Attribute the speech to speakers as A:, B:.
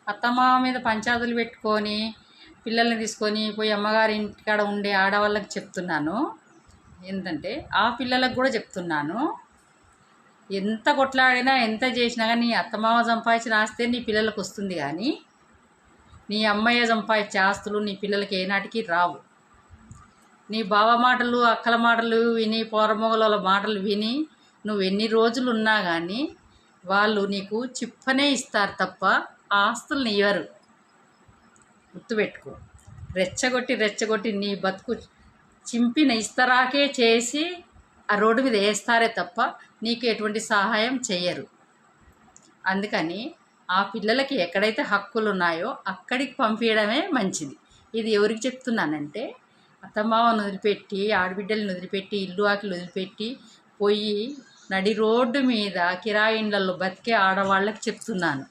A: అత్తమామ మీద పంచాయతీలు పెట్టుకొని పిల్లల్ని తీసుకొని పోయి అమ్మగారి ఇంటికాడ ఉండే ఆడవాళ్ళకి చెప్తున్నాను. ఏంటంటే ఆ పిల్లలకు కూడా చెప్తున్నాను, ఎంత కొట్లాడినా ఎంత చేసినా కానీ నీ అత్తమామ సంపాదించిన ఆస్తే నీ పిల్లలకు వస్తుంది, కానీ నీ అమ్మయ్య సంపాదించే ఆస్తులు నీ పిల్లలకి ఏనాటికి రావు. నీ బావ మాటలు అక్కల మాటలు విని పోరమొగల మాటలు విని నువ్వు ఎన్ని రోజులు ఉన్నా కానీ వాళ్ళు నీకు చిప్పనే ఇస్తారు తప్ప ఆస్తుల్ని ఇవ్వరు. గుర్తుపెట్టుకో. రెచ్చగొట్టి నీ బతుకు చింపిన ఇస్తరాకే చేసి ఆ రోడ్డు మీద వేస్తారే తప్ప నీకు ఎటువంటి సహాయం చేయరు. అందుకని ఆ పిల్లలకి ఎక్కడైతే హక్కులు ఉన్నాయో అక్కడికి పంపించడమే మంచిది. ఇది ఎవరికి చెప్తున్నానంటే, అత్తమామను వదిలిపెట్టి ఆడబిడ్డలను వదిలిపెట్టి ఇల్లు ఆకిలు వదిలిపెట్టి పోయి నడి రోడ్డు మీద కిరాయి ఇండ్లలో బతికే ఆడవాళ్ళకి చెప్తున్నాను.